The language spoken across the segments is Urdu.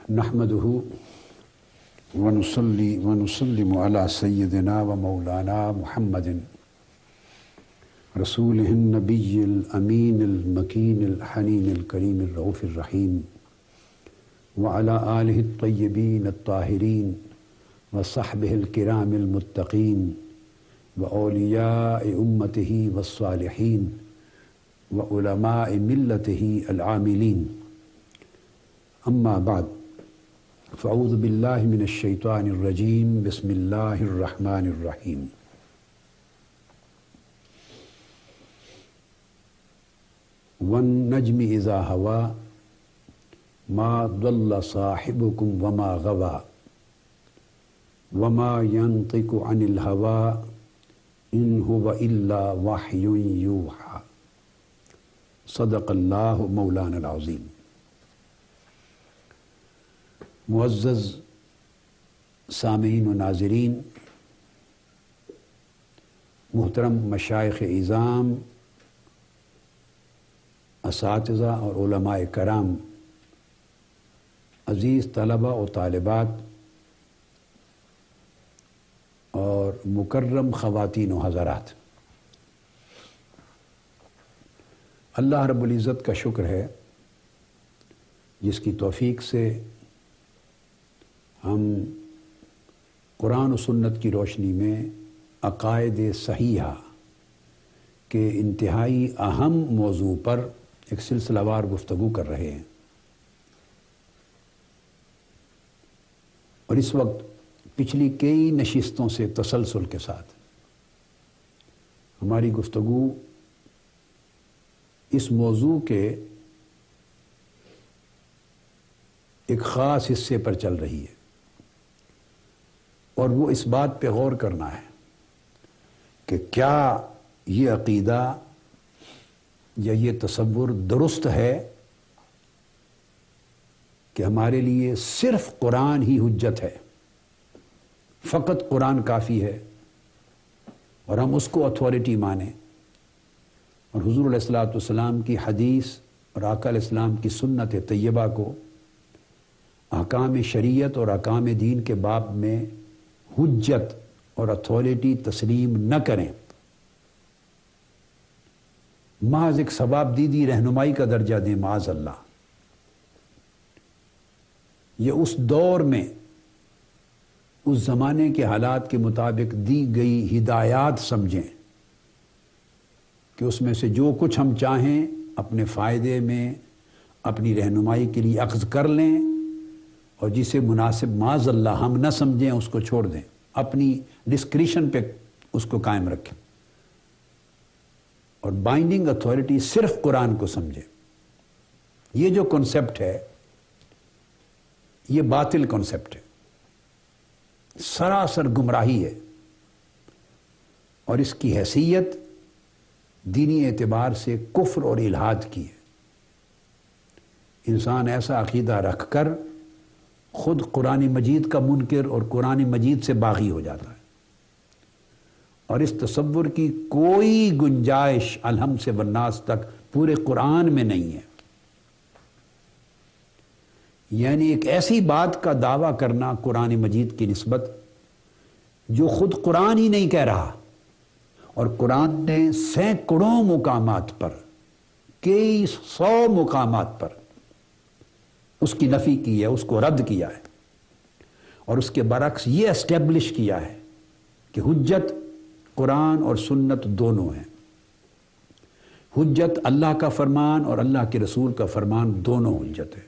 نحمده ونصلي ونسلم على سيدنا ومولانا محمد رسوله النبي الأمين المكين الحنين الكريم الرؤوف الرحيم وعلى آله الطيبين الطاهرين وصحبه الكرام المتقين وأولياء أمته والصالحين وعلماء ملته العاملين. أما بعد، فأعوذ بالله من الشيطان الرجيم. بسم الله الرحمن الرحيم. والنجم إذا هوى ما ضل صاحبكم وما غوى وما ينطق عن الهوى إن هو إلا وحي يوحى. صدق الله مولانا العظيم. معزز سامعین و ناظرین، محترم مشائخ اعظام، اساتذہ اور علماء کرام، عزیز طلبہ و طالبات اور مکرم خواتین و حضرات، اللہ رب العزت کا شکر ہے جس کی توفیق سے ہم قرآن و سنت کی روشنی میں عقائد صحیحہ کے انتہائی اہم موضوع پر ایک سلسلہ وار گفتگو کر رہے ہیں، اور اس وقت پچھلی کئی نشستوں سے تسلسل کے ساتھ ہماری گفتگو اس موضوع کے ایک خاص حصے پر چل رہی ہے، اور وہ اس بات پہ غور کرنا ہے کہ کیا یہ عقیدہ یا یہ تصور درست ہے کہ ہمارے لیے صرف قرآن ہی حجت ہے، فقط قرآن کافی ہے اور ہم اس کو اتھارٹی مانیں، اور حضور علیہ الصلوۃ والسلام کی حدیث اور آقا علیہ السلام کی سنت طیبہ کو احکام شریعت اور احکام دین کے باب میں حجت اور اتھارٹی تسلیم نہ کریں، محض ایک ثواب دیدی رہنمائی کا درجہ دیں معاذ اللہ، یہ اس دور میں اس زمانے کے حالات کے مطابق دی گئی ہدایات سمجھیں کہ اس میں سے جو کچھ ہم چاہیں اپنے فائدے میں اپنی رہنمائی کے لیے اخذ کر لیں، اور جسے مناسب معاذ اللہ ہم نہ سمجھیں اس کو چھوڑ دیں، اپنی ڈسکریشن پہ اس کو قائم رکھیں، اور بائنڈنگ اتھارٹی صرف قرآن کو سمجھیں۔ یہ جو کنسپٹ ہے یہ باطل کنسپٹ ہے، سراسر گمراہی ہے، اور اس کی حیثیت دینی اعتبار سے کفر اور الحاد کی ہے۔ انسان ایسا عقیدہ رکھ کر خود قرآن مجید کا منکر اور قرآن مجید سے باغی ہو جاتا ہے، اور اس تصور کی کوئی گنجائش الحمد سے والناس تک پورے قرآن میں نہیں ہے۔ یعنی ایک ایسی بات کا دعویٰ کرنا قرآن مجید کی نسبت جو خود قرآن ہی نہیں کہہ رہا، اور قرآن نے سینکڑوں مقامات پر، کئی سو مقامات پر اس کی نفی کی ہے، اس کو رد کیا ہے، اور اس کے برعکس یہ اسٹیبلش کیا ہے کہ حجت قرآن اور سنت دونوں ہیں۔ حجت اللہ کا فرمان اور اللہ کے رسول کا فرمان دونوں حجت ہے،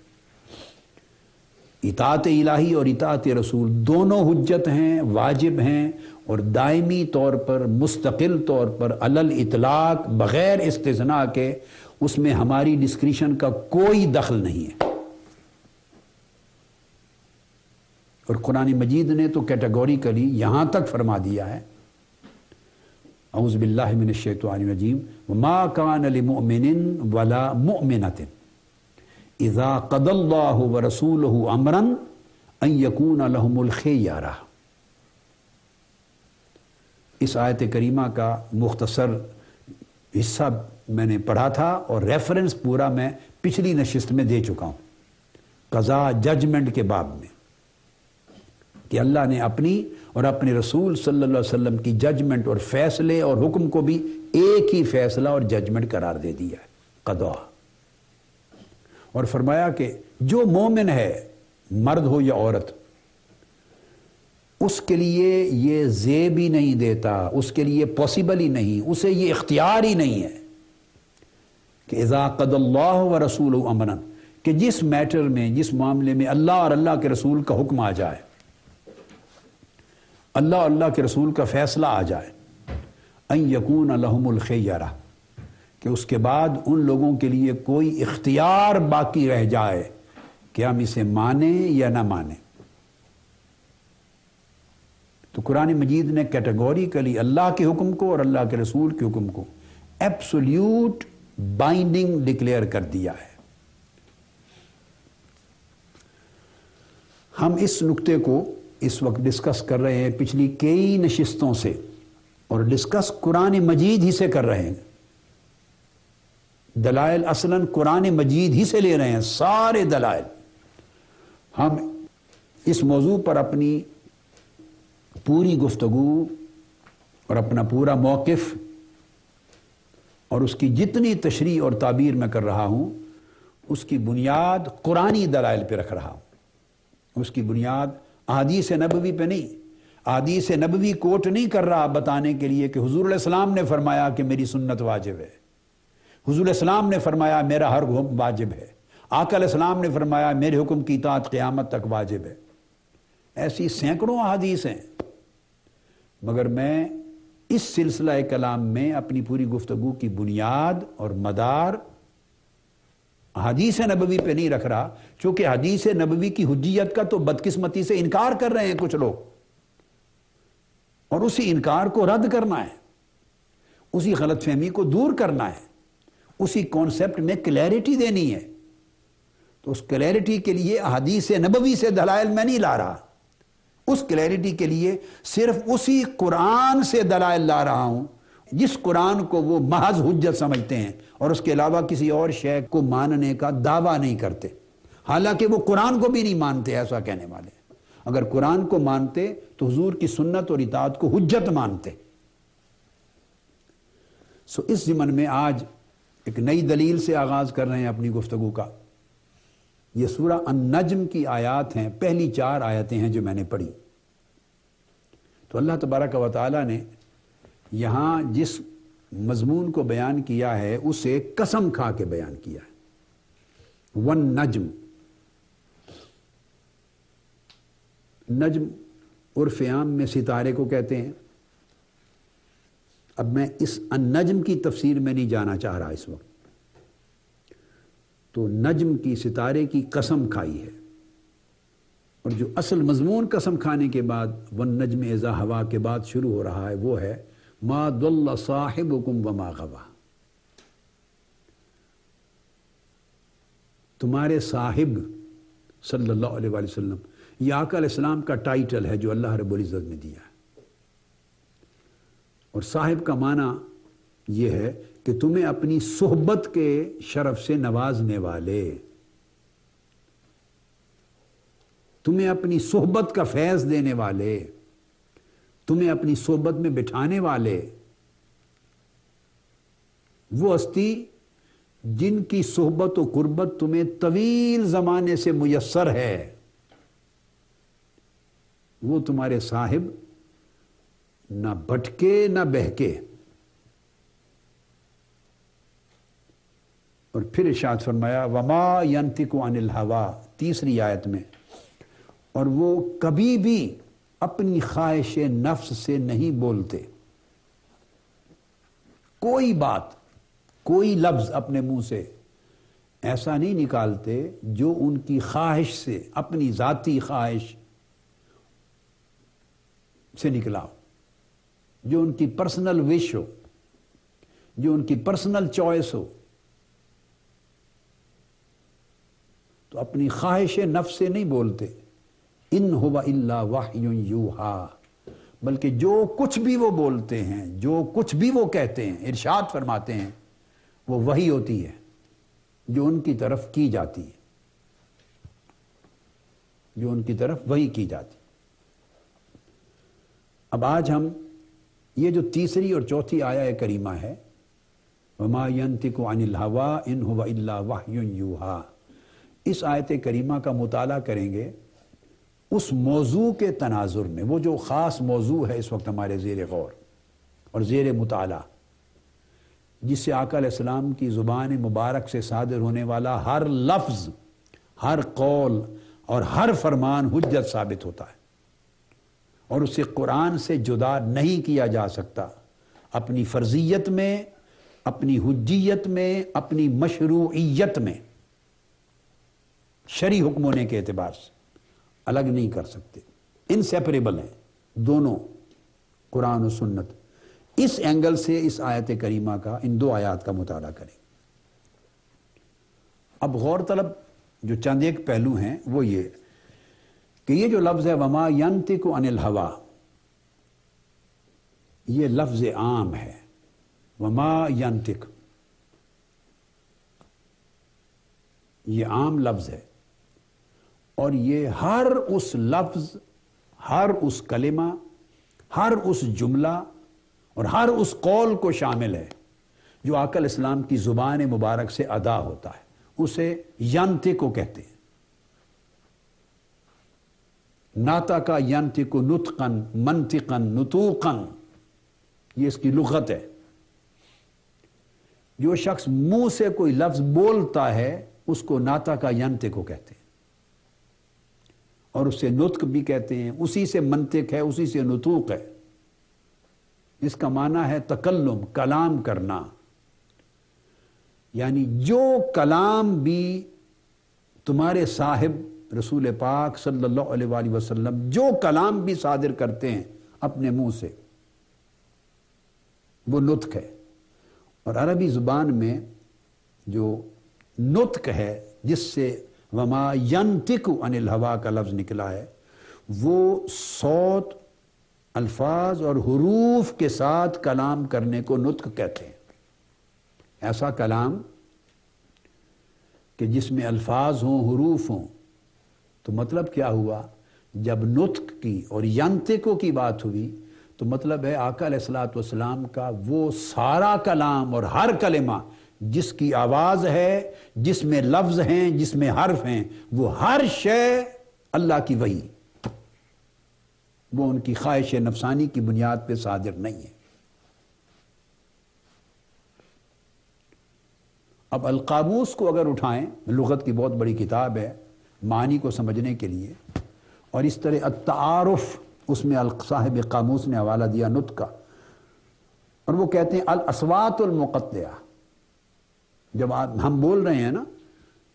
اطاعت الہی اور اطاعت رسول دونوں حجت ہیں، واجب ہیں، اور دائمی طور پر مستقل طور پر علی الاطلاق بغیر استثناء کے اس میں ہماری ڈسکریشن کا کوئی دخل نہیں ہے۔ اور قرآن مجید نے تو کیٹیگوریکلی یہاں تک فرما دیا ہے، اعوذ باللہ من الشیطان الرجیم، وما کان لمؤمن ولا مؤمنۃ اذا قضى اللہ ورسولہ امرا ان یکون لہم الخیارہ۔ اس آیت کریمہ کا مختصر حصہ میں نے پڑھا تھا، اور ریفرنس پورا میں پچھلی نشست میں دے چکا ہوں۔ قضا ججمنٹ کے باب میں کہ اللہ نے اپنی اور اپنے رسول صلی اللہ علیہ وسلم کی ججمنٹ اور فیصلے اور حکم کو بھی ایک ہی فیصلہ اور ججمنٹ قرار دے دیا ہے، قضا. اور فرمایا کہ جو مومن ہے، مرد ہو یا عورت، اس کے لیے یہ زیب ہی نہیں دیتا، اس کے لیے پاسبل ہی نہیں، اسے یہ اختیار ہی نہیں ہے کہ اذا قضى اللہ ورسولہ امرا، کہ جس میٹر میں، جس معاملے میں اللہ اور اللہ کے رسول کا حکم آ جائے، اللہ اور اللہ کے رسول کا فیصلہ آ جائے، ان یکون لہم الخیرہ، کہ اس کے بعد ان لوگوں کے لیے کوئی اختیار باقی رہ جائے کہ ہم اسے مانیں یا نہ مانیں. تو قرآن مجید نے کیٹیگوریکلی اللہ کے حکم کو اور اللہ کے رسول کے حکم کو ایبسولیوٹ بائنڈنگ ڈکلیئر کر دیا ہے. ہم اس نقطے کو اس وقت ڈسکس کر رہے ہیں پچھلی کئی نشستوں سے، اور ڈسکس قرآن مجید ہی سے کر رہے ہیں. دلائل اصلاً قرآن مجید ہی سے لے رہے ہیں، سارے دلائل. ہم اس موضوع پر اپنی پوری گفتگو اور اپنا پورا موقف اور اس کی جتنی تشریح اور تعبیر میں کر رہا ہوں، اس کی بنیاد قرآنی دلائل پہ رکھ رہا ہوں. اس کی بنیاد احادیث نبوی پہ نہیں. احادیث نبوی کوٹ نہیں کر رہا بتانے کے لیے کہ حضور علیہ السلام نے فرمایا کہ میری سنت واجب ہے، حضور علیہ السلام نے فرمایا میرا ہر حکم واجب ہے، آقا علیہ السلام نے فرمایا میرے حکم کی اطاعت قیامت تک واجب ہے. ایسی سینکڑوں احادیث ہیں، مگر میں اس سلسلہ کلام میں اپنی پوری گفتگو کی بنیاد اور مدار حدیث نبوی پہ نہیں رکھ رہا، چونکہ حدیث نبوی کی حجیت کا تو بدقسمتی سے انکار کر رہے ہیں کچھ لوگ، اور اسی انکار کو رد کرنا ہے، اسی غلط فہمی کو دور کرنا ہے، اسی کانسیپٹ میں کلیئرٹی دینی ہے. تو اس کلیئرٹی کے لیے حدیث نبوی سے دلائل میں نہیں لا رہا، اس کلیئرٹی کے لیے صرف اسی قرآن سے دلائل لا رہا ہوں جس قرآن کو وہ محض حجت سمجھتے ہیں اور اس کے علاوہ کسی اور شے کو ماننے کا دعویٰ نہیں کرتے، حالانکہ وہ قرآن کو بھی نہیں مانتے ایسا کہنے والے. اگر قرآن کو مانتے تو حضور کی سنت اور اطاعت کو حجت مانتے. اس ضمن میں آج ایک نئی دلیل سے آغاز کر رہے ہیں اپنی گفتگو کا. یہ سورہ النجم کی آیات ہیں، پہلی 4 آیتیں ہیں جو میں نے پڑھی. تو اللہ تبارک و تعالی نے یہاں جس مضمون کو بیان کیا ہے اسے قسم کھا کے بیان کیا ہے. والنجم، نجم عرف عام میں ستارے کو کہتے ہیں. اب میں اس النجم کی تفسیر میں نہیں جانا چاہ رہا اس وقت. تو نجم کی، ستارے کی قسم کھائی ہے، اور جو اصل مضمون قسم کھانے کے بعد والنجم اذا ہوا کے بعد شروع ہو رہا ہے وہ ہے ما ضل صاحبکم وما غوا. تمہارے صاحب صلی اللہ علیہ وآلہ وسلم، یہ آقا علیہ السلام کا ٹائٹل ہے جو اللہ رب العزت نے دیا ہے. اور صاحب کا معنی یہ ہے کہ تمہیں اپنی صحبت کے شرف سے نوازنے والے، تمہیں اپنی صحبت کا فیض دینے والے، تمہیں اپنی صحبت میں بٹھانے والے، وہ ہستی جن کی صحبت و قربت تمہیں طویل زمانے سے میسر ہے، وہ تمہارے صاحب نہ بھٹکے نہ بہکے. اور پھر ارشاد فرمایا وما ينطق عن الهوى، تیسری آیت میں، اور وہ کبھی بھی اپنی خواہش نفس سے نہیں بولتے. کوئی بات، کوئی لفظ اپنے منہ سے ایسا نہیں نکالتے جو ان کی خواہش سے، اپنی ذاتی خواہش سے نکلا ہو، جو ان کی پرسنل وش ہو، جو ان کی پرسنل چوائس ہو. تو اپنی خواہش نفس سے نہیں بولتے. ان ہوا الا وحی یوحا، بلکہ جو کچھ بھی وہ بولتے ہیں، جو کچھ بھی وہ کہتے ہیں، ارشاد فرماتے ہیں، وہ وحی ہوتی ہے جو ان کی طرف کی جاتی ہے. جو ان کی طرف وحی کی جاتی۔ اب آج ہم یہ جو تیسری اور چوتھی آیہ کریمہ ہے، وَمَا يَنْتِقُ عَنِ الْهَوَىٰ إِنْ هُوَ إِلَّا وَحْيٌ يُوحَىٰ، اس آیت کریمہ کا مطالعہ کریں گے اس موضوع کے تناظر میں، وہ جو خاص موضوع ہے اس وقت ہمارے زیر غور اور زیر مطالعہ، جس سے آقا علیہ السلام کی زبان مبارک سے صادر ہونے والا ہر لفظ، ہر قول اور ہر فرمان حجت ثابت ہوتا ہے، اور اسے قرآن سے جدا نہیں کیا جا سکتا، اپنی فرضیت میں، اپنی حجیت میں، اپنی مشروعیت میں، شرعی حکم ہونے کے اعتبار سے الگ نہیں کر سکتے، انسیپریبل ہیں دونوں، قرآن و سنت۔ اس اینگل سے اس آیت کریمہ کا، ان دو آیات کا مطالعہ کریں۔ اب غور طلب جو چند ایک پہلو ہیں وہ یہ کہ یہ جو لفظ ہے وما ینطق عن الہوا، یہ لفظ عام ہے، وما ینطق یہ عام لفظ ہے، اور یہ ہر اس لفظ، ہر اس کلمہ، ہر اس جملہ اور ہر اس قول کو شامل ہے جو آقا علیہ السلام کی زبان مبارک سے ادا ہوتا ہے، اسے ینطق کو کہتے ہیں۔ ناطق ینطق نطقا منطقا نطوقا، یہ اس کی لغت ہے۔ جو شخص منہ سے کوئی لفظ بولتا ہے اس کو ناطق ینطق کو کہتے ہیں، اور اسے نطق بھی کہتے ہیں، اسی سے منطق ہے، اسی سے نطوق ہے۔ اس کا معنی ہے تکلم، کلام کرنا، یعنی جو کلام بھی تمہارے صاحب رسول پاک صلی اللہ علیہ وآلہ وسلم جو کلام بھی صادر کرتے ہیں اپنے منہ سے، وہ نطق ہے۔ اور عربی زبان میں جو نطق ہے، جس سے وما ینطق عن الہوا کا لفظ نکلا ہے، وہ صوت، الفاظ اور حروف کے ساتھ کلام کرنے کو نطق کہتے ہیں۔ ایسا کلام کہ جس میں الفاظ ہوں، حروف ہوں، تو مطلب کیا ہوا؟ جب نطق کی اور ینطق کی بات ہوئی تو مطلب ہے آقا علیہ الصلوۃ والسلام کا وہ سارا کلام اور ہر کلمہ جس کی آواز ہے، جس میں لفظ ہیں، جس میں حرف ہیں، وہ ہر شے اللہ کی وحی، وہ ان کی خواہش نفسانی کی بنیاد پہ صادر نہیں ہے۔ اب القاموس کو اگر اٹھائیں، لغت کی بہت بڑی کتاب ہے معنی کو سمجھنے کے لیے، اور اس طرح التعارف، اس میں صاحب قاموس نے حوالہ دیا نطق کا، اور وہ کہتے ہیں الاصوات المقطعہ، جب ہم بول رہے ہیں نا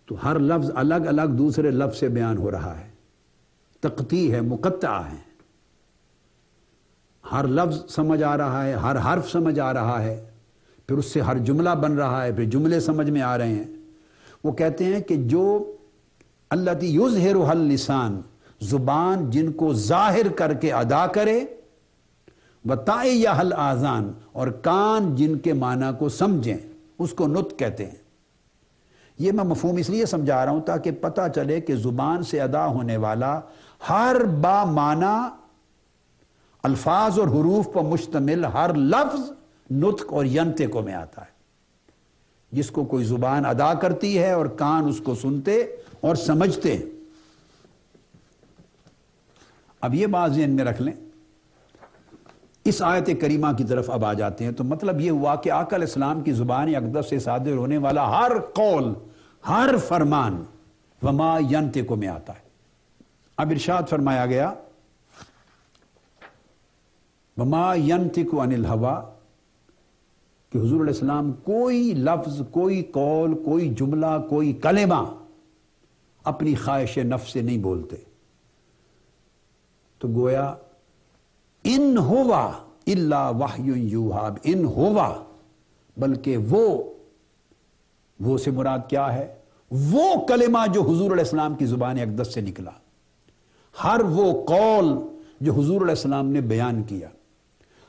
تو ہر لفظ الگ الگ دوسرے لفظ سے بیان ہو رہا ہے، تقطیع ہے، مقطع ہے، ہر لفظ سمجھ آ رہا ہے، ہر حرف سمجھ آ رہا ہے، پھر اس سے ہر جملہ بن رہا ہے، پھر جملے سمجھ میں آ رہے ہیں۔ وہ کہتے ہیں کہ جو التی یظہرھا اللسان، زبان جن کو ظاہر کر کے ادا کرے، وتعیھا الاذان، اور کان جن کے معنی کو سمجھیں، اس کو نطق کہتے ہیں۔ یہ میں مفہوم اس لیے سمجھا رہا ہوں تاکہ پتہ چلے کہ زبان سے ادا ہونے والا ہر با معنی الفاظ اور حروف پر مشتمل ہر لفظ نطق اور ینطق میں آتا ہے، جس کو کوئی زبان ادا کرتی ہے اور کان اس کو سنتے اور سمجھتے ہیں۔ اب یہ بات ذہن میں رکھ لیں، اس آیت کریمہ کی طرف اب آ جاتے ہیں۔ تو مطلب یہ ہوا کہ آقا علیہ السلام کی زبان اقدس سے صادر ہونے والا ہر قول، ہر فرمان وما ینطق میں آتا ہے۔ اب ارشاد فرمایا گیا وما ینطق عن الہوا، کہ حضور علیہ السلام کوئی لفظ، کوئی قول، کوئی جملہ، کوئی کلمہ اپنی خواہش نفس سے نہیں بولتے۔ تو گویا ان ہوا الا وحی یوحا، ان ہوا، بلکہ وہ سے مراد کیا ہے؟ وہ کلمہ جو حضور علیہ السلام کی زبان اقدس سے نکلا، ہر وہ قول جو حضور علیہ السلام نے بیان کیا،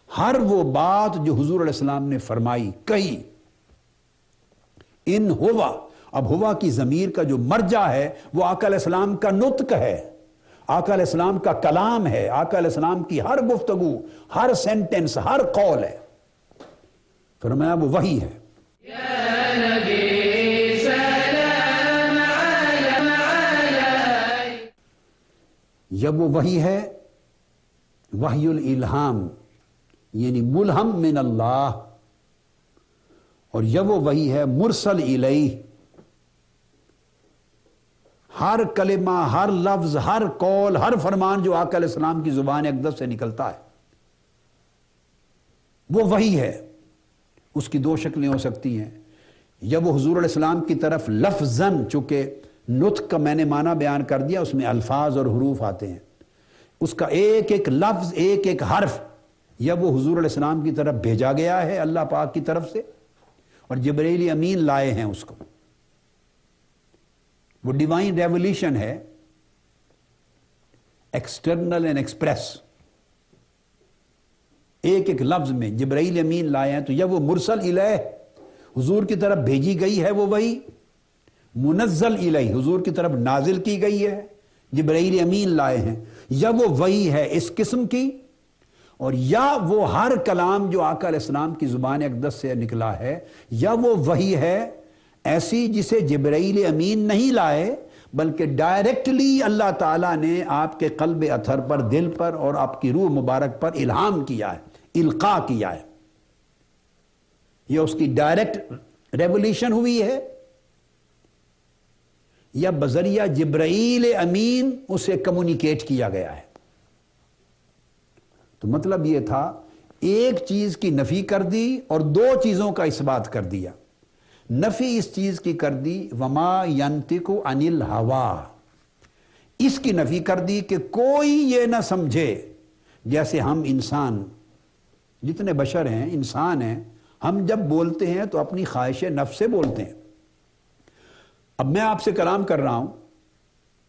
ہر وہ بات جو حضور علیہ السلام نے فرمائی، کہی، ان ہوا۔ اب ہوا کی ضمیر کا جو مرجع ہے وہ آقا علیہ السلام کا نطق ہے، آقا علیہ السلام کا کلام ہے، آقا علیہ السلام کی ہر گفتگو، ہر سینٹنس، ہر قول ہے۔ فرمایا وہ وحی ہے۔ جب وہ وحی ہے، وحی الالہام یعنی ملہم من اللہ، اور جب وہ وحی ہے مرسل الیہ، ہر کلمہ، ہر لفظ، ہر قول، ہر فرمان جو آقا علیہ السلام کی زبان اقدس سے نکلتا ہے وہ وحی ہے۔ اس کی دو شکلیں ہو سکتی ہیں، یا وہ حضور علیہ السلام کی طرف لفظاً، چونکہ نطق کا میں نے معنی بیان کر دیا، اس میں الفاظ اور حروف آتے ہیں، اس کا ایک ایک لفظ، ایک ایک حرف، یا وہ حضور علیہ السلام کی طرف بھیجا گیا ہے اللہ پاک کی طرف سے، اور جبرائیل امین لائے ہیں اس کو۔ وہ ڈیوائن ریولیوشن ہے، ایکسٹرنل اینڈ ایکسپریس، ایک ایک لفظ میں جبرائیل امین لائے ہیں، تو یا وہ مرسل الیہ، حضور کی طرف بھیجی گئی ہے وہ وحی، منزل الیہ، حضور کی طرف نازل کی گئی ہے، جبرائیل امین لائے ہیں، یا وہ وحی ہے اس قسم کی، اور یا وہ ہر کلام جو آقا علیہ السلام کی زبان اقدس سے نکلا ہے، یا وہ وحی ہے ایسی جسے جبرائیل امین نہیں لائے، بلکہ ڈائریکٹلی اللہ تعالیٰ نے آپ کے قلب اطہر پر، دل پر، اور آپ کی روح مبارک پر الہام کیا ہے، القاء کیا ہے، یہ اس کی ڈائریکٹ ریولیوشن ہوئی ہے، یا بذریعہ جبرائیل امین اسے کمیونیکیٹ کیا گیا ہے۔ تو مطلب یہ تھا، ایک چیز کی نفی کر دی اور دو چیزوں کا اثبات کر دیا۔ نفی اس چیز کی کر دی، وما ینطق عن الہوی، اس کی نفی کر دی کہ کوئی یہ نہ سمجھے، جیسے ہم انسان، جتنے بشر ہیں، انسان ہیں، ہم جب بولتے ہیں تو اپنی خواہش نفس سے بولتے ہیں۔ اب میں آپ سے کلام کر رہا ہوں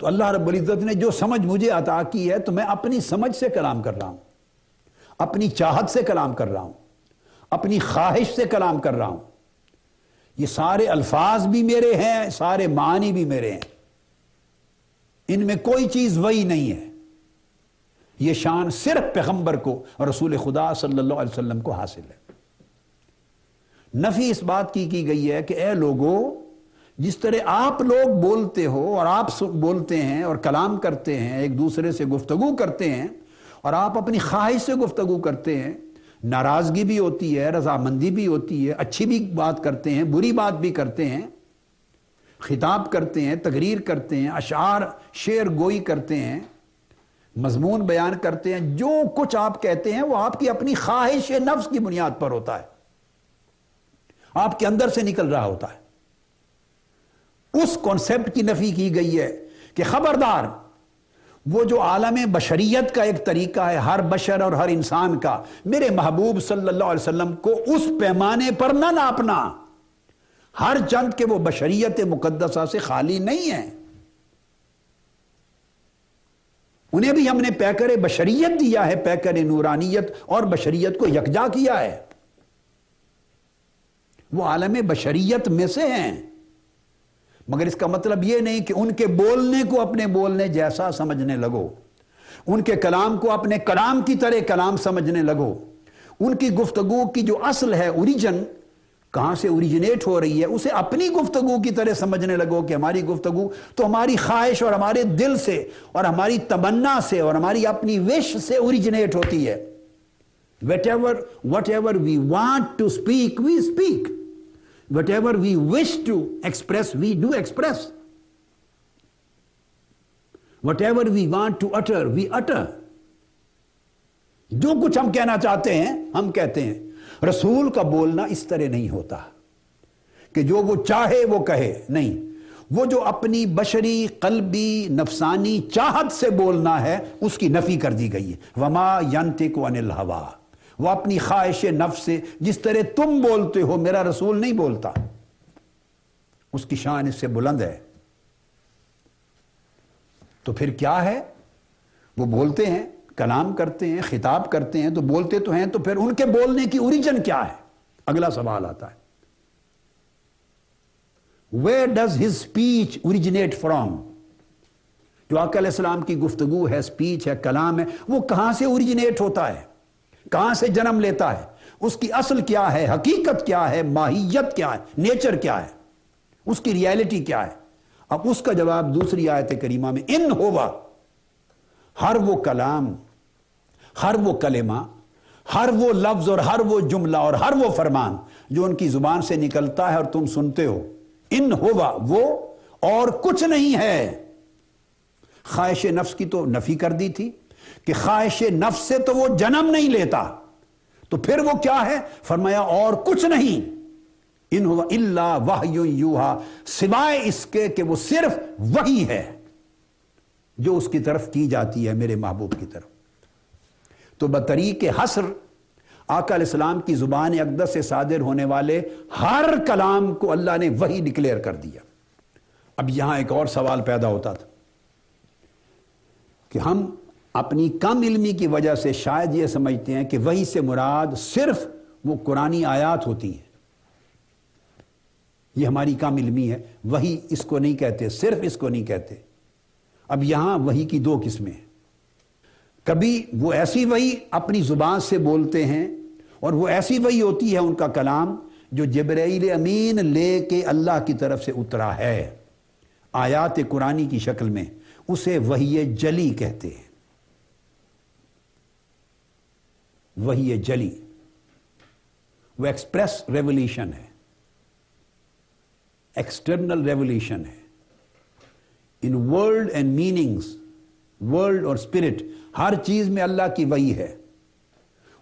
تو اللہ رب العزت نے جو سمجھ مجھے عطا کی ہے تو میں اپنی سمجھ سے کلام کر رہا ہوں، اپنی چاہت سے کلام کر رہا ہوں، اپنی خواہش سے کلام کر رہا ہوں۔ یہ سارے الفاظ بھی میرے ہیں، سارے معنی بھی میرے ہیں، ان میں کوئی چیز وحی نہیں ہے۔ یہ شان صرف پیغمبر کو اور رسول خدا صلی اللہ علیہ وسلم کو حاصل ہے۔ نفی اس بات کی گئی ہے کہ اے لوگو، جس طرح آپ لوگ بولتے ہو اور آپ بولتے ہیں اور کلام کرتے ہیں، ایک دوسرے سے گفتگو کرتے ہیں، اور آپ اپنی خواہش سے گفتگو کرتے ہیں، ناراضگی بھی ہوتی ہے، رضامندی بھی ہوتی ہے، اچھی بھی بات کرتے ہیں، بری بات بھی کرتے ہیں، خطاب کرتے ہیں، تقریر کرتے ہیں، اشعار، شعر گوئی کرتے ہیں، مضمون بیان کرتے ہیں، جو کچھ آپ کہتے ہیں وہ آپ کی اپنی خواہش نفس کی بنیاد پر ہوتا ہے، آپ کے اندر سے نکل رہا ہوتا ہے۔ اس کانسیپٹ کی نفی کی گئی ہے کہ خبردار، وہ جو عالم بشریت کا ایک طریقہ ہے، ہر بشر اور ہر انسان کا، میرے محبوب صلی اللہ علیہ وسلم کو اس پیمانے پر نہ ناپنا، ہر چند کہ وہ بشریت مقدسہ سے خالی نہیں ہیں، انہیں بھی ہم نے پیکر بشریت دیا ہے، پیکر نورانیت، اور بشریت کو یکجا کیا ہے، وہ عالم بشریت میں سے ہیں، مگر اس کا مطلب یہ نہیں کہ ان کے بولنے کو اپنے بولنے جیسا سمجھنے لگو، ان کے کلام کو اپنے کلام کی طرح کلام سمجھنے لگو، ان کی گفتگو کی جو اصل ہے، اوریجن، کہاں سے اوریجنیٹ ہو رہی ہے، اسے اپنی گفتگو کی طرح سمجھنے لگو کہ ہماری گفتگو تو ہماری خواہش اور ہمارے دل سے اور ہماری تمنا سے اور ہماری اپنی وش سے اوریجنیٹ ہوتی ہے۔ whatever we want to speak, we speak. Whatever we wish to express, we do express. Whatever we want to utter, we utter. جو کچھ ہم کہنا چاہتے ہیں ہم کہتے ہیں۔ رسول کا بولنا اس طرح نہیں ہوتا کہ جو وہ چاہے وہ کہے، نہیں، وہ جو اپنی بشری، قلبی، نفسانی چاہت سے بولنا ہے اس کی نفی کر دی گئی ہے۔ وما ینطق عن الہوی، وہ اپنی خواہش نفس سے، جس طرح تم بولتے ہو میرا رسول نہیں بولتا، اس کی شان اس سے بلند ہے۔ تو پھر کیا ہے؟ وہ بولتے ہیں، کلام کرتے ہیں، خطاب کرتے ہیں، تو بولتے تو ہیں، تو پھر ان کے بولنے کی اوریجن کیا ہے؟ اگلا سوال آتا ہے، Where does his speech originate from؟ جو آقا علیہ السلام کی گفتگو ہے، سپیچ ہے، کلام ہے، وہ کہاں سے اوریجنیٹ ہوتا ہے، کہاں سے جنم لیتا ہے، اس کی اصل کیا ہے، حقیقت کیا ہے، ماہیت کیا ہے، نیچر کیا ہے، اس کی ریالٹی کیا ہے۔ اب اس کا جواب دوسری آیت کریمہ میں ان ہوا، ہر وہ کلام، ہر وہ کلمہ، ہر وہ لفظ اور ہر وہ جملہ اور ہر وہ فرمان جو ان کی زبان سے نکلتا ہے اور تم سنتے ہو، ان ہوا، وہ اور کچھ نہیں ہے۔ خواہش نفس کی تو نفی کر دی تھی کہ خواہش نفس سے تو وہ جنم نہیں لیتا، تو پھر وہ کیا ہے؟ فرمایا اور کچھ نہیں، ان ہوا الا وحی یوحا، سوائے اس کے کہ وہ صرف وحی ہے جو اس کی طرف کی جاتی ہے، میرے محبوب کی طرف۔ تو بطریق حصر آقا علیہ السلام کی زبان اقدس سے صادر ہونے والے ہر کلام کو اللہ نے وحی ڈکلیئر کر دیا۔ اب یہاں ایک اور سوال پیدا ہوتا تھا کہ ہم اپنی کم علمی کی وجہ سے شاید یہ سمجھتے ہیں کہ وحی سے مراد صرف وہ قرآنی آیات ہوتی ہیں۔ یہ ہماری کم علمی ہے، وحی اس کو نہیں کہتے، صرف اس کو نہیں کہتے۔ اب یہاں وحی کی دو قسمیں ہیں، کبھی وہ ایسی وحی اپنی زبان سے بولتے ہیں، اور وہ ایسی وحی ہوتی ہے ان کا کلام جو جبرائیل امین لے کے اللہ کی طرف سے اترا ہے آیات قرآنی کی شکل میں، اسے وحی جلی کہتے ہیں۔ وحی جلی وہ ایکسپریس ریولیشن ہے، ایکسٹرنل ریولیشن ہے۔ In world and meanings, world اور اسپرٹ، ہر چیز میں اللہ کی وحی ہے۔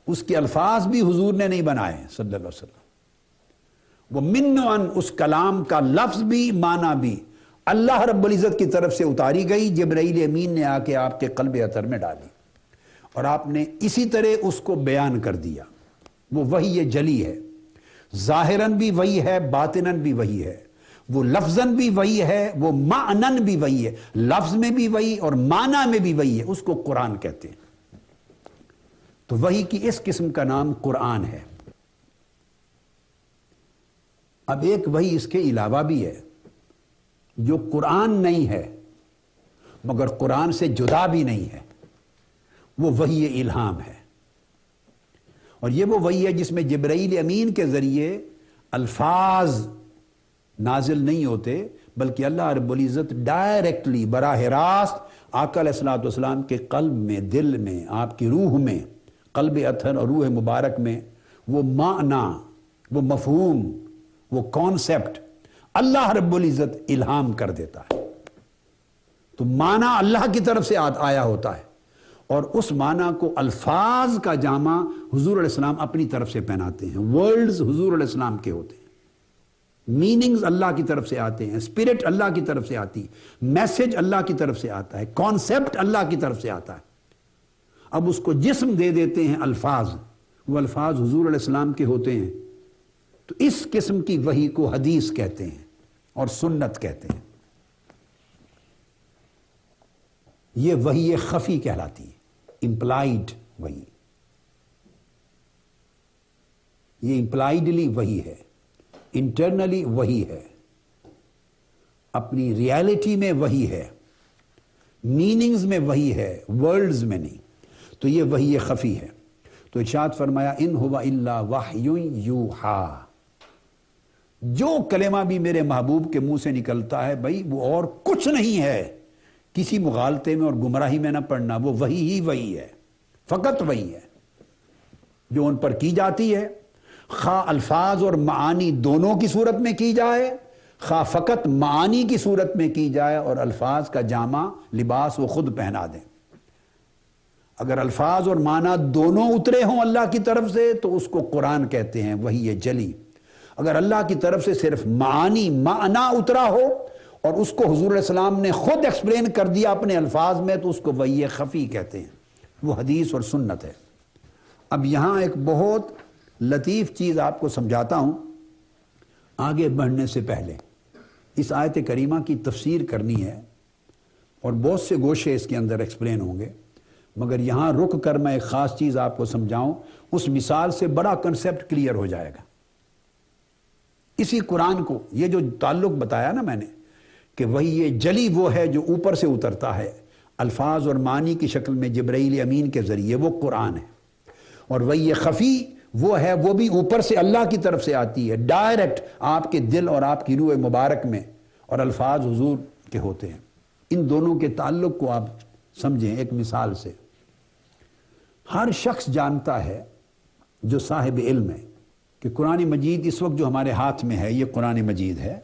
اس کے الفاظ بھی حضور نے نہیں بنائے صلی اللہ علیہ وسلم، وہ من ان، اس کلام کا لفظ بھی معنی بھی اللہ رب العزت کی طرف سے اتاری گئی، جبرائیل امین نے آ کے آپ کے قلب اطہر میں ڈالی، اور آپ نے اسی طرح اس کو بیان کر دیا۔ وہ وحی جلی ہے، ظاہراً بھی وحی ہے، باطناً بھی وحی ہے، وہ لفظاً بھی وحی ہے، وہ معناً بھی وحی ہے، لفظ میں بھی وحی اور معنی میں بھی وحی ہے، اس کو قرآن کہتے ہیں۔ تو وحی کی اس قسم کا نام قرآن ہے۔ اب ایک وحی اس کے علاوہ بھی ہے جو قرآن نہیں ہے مگر قرآن سے جدا بھی نہیں ہے، وہ وحی الہام ہے۔ اور یہ وہ وحی ہے جس میں جبرائیل امین کے ذریعے الفاظ نازل نہیں ہوتے، بلکہ اللہ رب العزت ڈائریکٹلی، براہ راست آقا علیہ السلام کے قلب میں، دل میں، آپ کی روح میں، قلب اطہر اور روح مبارک میں وہ معنی، وہ مفہوم، وہ کانسیپٹ اللہ رب العزت الہام کر دیتا ہے۔ تو معنی اللہ کی طرف سے آیا ہوتا ہے، اور اس معنی کو الفاظ کا جامع حضور علیہ السلام اپنی طرف سے پہناتے ہیں۔ ورڈز حضور علیہ السلام کے ہوتے ہیں، میننگز اللہ کی طرف سے آتے ہیں، اسپرٹ اللہ کی طرف سے آتی ہے، میسج اللہ کی طرف سے آتا ہے، کانسیپٹ اللہ کی طرف سے آتا ہے۔ اب اس کو جسم دے دیتے ہیں الفاظ، وہ الفاظ حضور علیہ السلام کے ہوتے ہیں۔ تو اس قسم کی وحی کو حدیث کہتے ہیں اور سنت کہتے ہیں۔ یہ وحی خفی کہلاتی ہے، امپلائیڈ وحی، یہ امپلائیڈلی وحی ہے، انٹرنلی وحی ہے، اپنی ریالٹی میں وحی ہے، میننگز میں وحی ہے، ورڈز میں نہیں۔ تو یہ وحی خفی ہے۔ تو ارشاد فرمایا ان ہوا الا وحی یوحا، جو کلمہ بھی میرے محبوب کے منہ سے نکلتا ہے بھائی وہ اور کچھ نہیں ہے، کسی مغالطے میں اور گمراہی میں نہ پڑنا، وہ وحی ہی وحی ہے، فقط وحی ہے جو ان پر کی جاتی ہے، خواہ الفاظ اور معانی دونوں کی صورت میں کی جائے، خواہ فقط معانی کی صورت میں کی جائے اور الفاظ کا جامع لباس وہ خود پہنا دیں۔ اگر الفاظ اور معنی دونوں اترے ہوں اللہ کی طرف سے تو اس کو قرآن کہتے ہیں، وحی جلی۔ اگر اللہ کی طرف سے صرف معنی اترا ہو اور اس کو حضور علیہ السلام نے خود ایکسپلین کر دیا اپنے الفاظ میں تو اس کو وحی خفی کہتے ہیں، وہ حدیث اور سنت ہے۔ اب یہاں ایک بہت لطیف چیز آپ کو سمجھاتا ہوں آگے بڑھنے سے پہلے۔ اس آیت کریمہ کی تفسیر کرنی ہے اور بہت سے گوشے اس کے اندر ایکسپلین ہوں گے، مگر یہاں رک کر میں ایک خاص چیز آپ کو سمجھاؤں، اس مثال سے بڑا کنسیپٹ کلیئر ہو جائے گا۔ اسی قرآن کو، یہ جو تعلق بتایا نا میں نے کہ وہی یہ جلی وہ ہے جو اوپر سے اترتا ہے الفاظ اور معنی کی شکل میں جبرائیل امین کے ذریعے، وہ قرآن ہے، اور وہی یہ خفی وہ ہے، وہ بھی اوپر سے اللہ کی طرف سے آتی ہے، ڈائریکٹ آپ کے دل اور آپ کی روح مبارک میں، اور الفاظ حضور کے ہوتے ہیں۔ ان دونوں کے تعلق کو آپ سمجھیں ایک مثال سے۔ ہر شخص جانتا ہے جو صاحب علم ہے کہ قرآن مجید اس وقت جو ہمارے ہاتھ میں ہے یہ قرآن مجید ہے،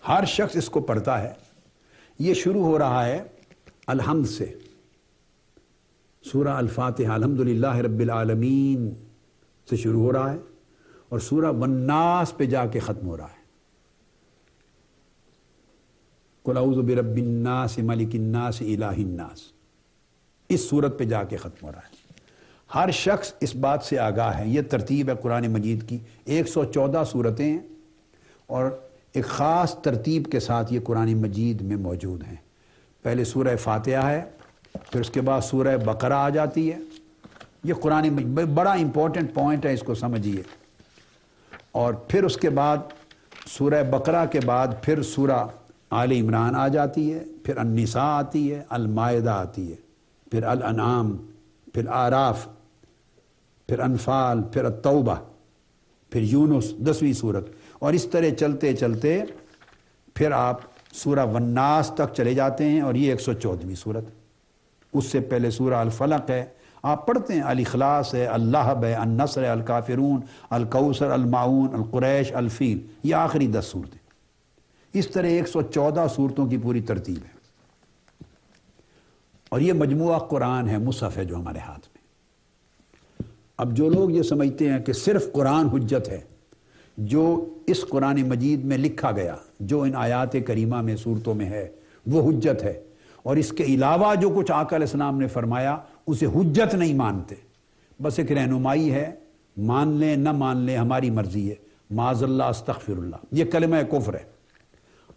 ہر شخص اس کو پڑھتا ہے۔ یہ شروع ہو رہا ہے الحمد سے، سورہ الفاتحہ الحمدللہ رب العالمین سے شروع ہو رہا ہے، اور سورہ والناس پہ جا کے ختم ہو رہا ہے۔ قل اعوذ برب الناس ملک الناس الہ الناس، اس سورت پہ جا کے ختم ہو رہا ہے۔ ہر شخص اس بات سے آگاہ ہے، یہ ترتیب ہے قرآن مجید کی، 114 سورتیں ہیں، اور ایک خاص ترتیب کے ساتھ یہ قرآن مجید میں موجود ہیں۔ پہلے سورہ فاتحہ ہے، پھر اس کے بعد سورہ بقرہ آ جاتی ہے۔ یہ قرآن مجید بڑا امپورٹنٹ پوائنٹ ہے، اس کو سمجھیے۔ اور پھر اس کے بعد سورہ بقرہ کے بعد پھر سورہ آل عمران آ جاتی ہے، پھر النساء آتی ہے، المائدہ آتی ہے، پھر الانعام، پھر آراف، پھر انفال، پھر التوبہ، پھر یونس 10ویں سورت، اور اس طرح چلتے چلتے پھر آپ سورہ والناس تک چلے جاتے ہیں، اور یہ 114ویں سورت۔ اس سے پہلے سورہ الفلق ہے، آپ پڑھتے ہیں، الاخلاص ہے، اللہب ہے، النصر ہے، الکافرون، الکوثر، المعون، القریش، الفیل، یہ آخری 10 صورتیں۔ اس طرح 114 صورتوں کی پوری ترتیب ہے، اور یہ مجموعہ قرآن ہے، مصحف ہے جو ہمارے ہاتھ میں۔ اب جو لوگ یہ سمجھتے ہیں کہ صرف قرآن حجت ہے، جو اس قرآن مجید میں لکھا گیا، جو ان آیات کریمہ میں صورتوں میں ہے وہ حجت ہے، اور اس کے علاوہ جو کچھ آقا علیہ السلام نے فرمایا اسے حجت نہیں مانتے، بس ایک رہنمائی ہے، مان لیں نہ مان لیں ہماری مرضی ہے، معاذ اللہ استغفر اللہ، یہ کلمہ کفر ہے۔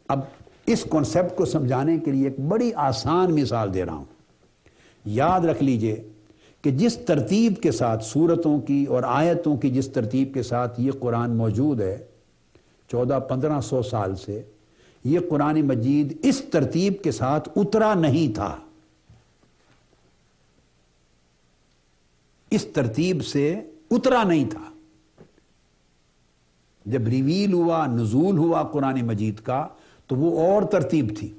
اب اس کانسیپٹ کو سمجھانے کے لیے ایک بڑی آسان مثال دے رہا ہوں۔ یاد رکھ لیجئے کہ جس ترتیب کے ساتھ سورتوں کی اور آیتوں کی جس ترتیب کے ساتھ یہ قرآن موجود ہے 1400-1500 سال سے، یہ قرآن مجید اس ترتیب کے ساتھ اترا نہیں تھا، اس ترتیب سے اترا نہیں تھا۔ جب ریویل ہوا، نزول ہوا قرآن مجید کا، تو وہ اور ترتیب تھی۔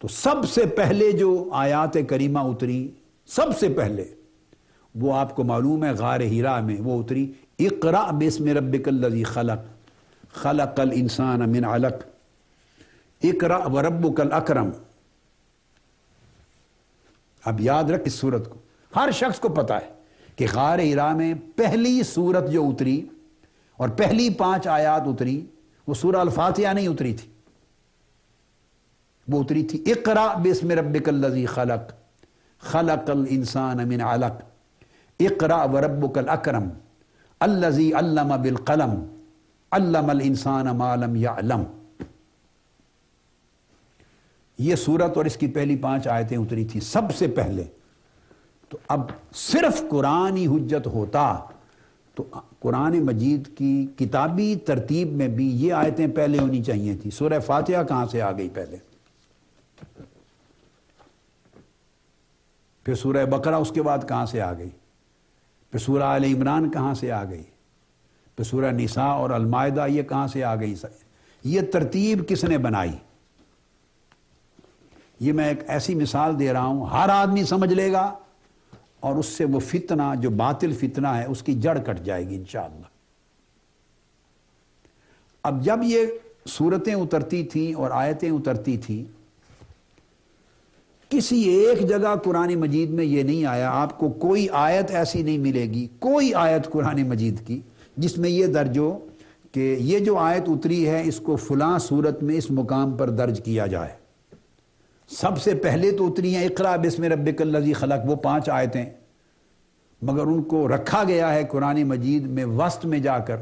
تو سب سے پہلے جو آیات کریمہ اتری، سب سے پہلے وہ آپ کو معلوم ہے غار ہیرا میں وہ اتری، اقرأ باسم ربک الذی خلق، خلق الانسان من علق، اقرأ وربک الاکرم۔ اب یاد رکھ اس سورت کو، ہر شخص کو پتا ہے کہ غار ہیرا میں پہلی سورت جو اتری اور پہلی 5 آیات اتری وہ سورہ الفاتحہ نہیں اتری تھی، وہ اتری تھی اقرأ باسم ربک الذی خلق، خلق الانسان من علق، اقرأ وربک الاکرم الذی علم بالقلم علم الانسان ما لم یعلم۔ یہ سورت اور اس کی پہلی 5 آیتیں اتری تھی سب سے پہلے۔ تو اب صرف قرآن ہی حجت ہوتا تو قرآن مجید کی کتابی ترتیب میں بھی یہ آیتیں پہلے ہونی چاہیے تھی۔ سورہ فاتحہ کہاں سے آ گئی پہلے؟ پھر سورہ بقرہ اس کے بعد کہاں سے آ گئی؟ پھر سورہ آل عمران کہاں سے آ گئی؟ پھر سورہ نساء اور المائدہ یہ کہاں سے آ گئی؟ یہ ترتیب کس نے بنائی؟ یہ میں ایک ایسی مثال دے رہا ہوں، ہر آدمی سمجھ لے گا اور اس سے وہ فتنہ جو باطل فتنہ ہے اس کی جڑ کٹ جائے گی انشاءاللہ۔ اب جب یہ سورتیں اترتی تھیں اور آیتیں اترتی تھیں، کسی ایک جگہ قرآن مجید میں یہ نہیں آیا، آپ کو کوئی آیت ایسی نہیں ملے گی، کوئی آیت قرآن مجید کی جس میں یہ درج ہو کہ یہ جو آیت اتری ہے اس کو فلاں صورت میں اس مقام پر درج کیا جائے۔ سب سے پہلے تو اتری ہیں اقرأ باسم ربک الذی خلق، وہ 5 آیتیں، مگر ان کو رکھا گیا ہے قرآن مجید میں وسط میں جا کر،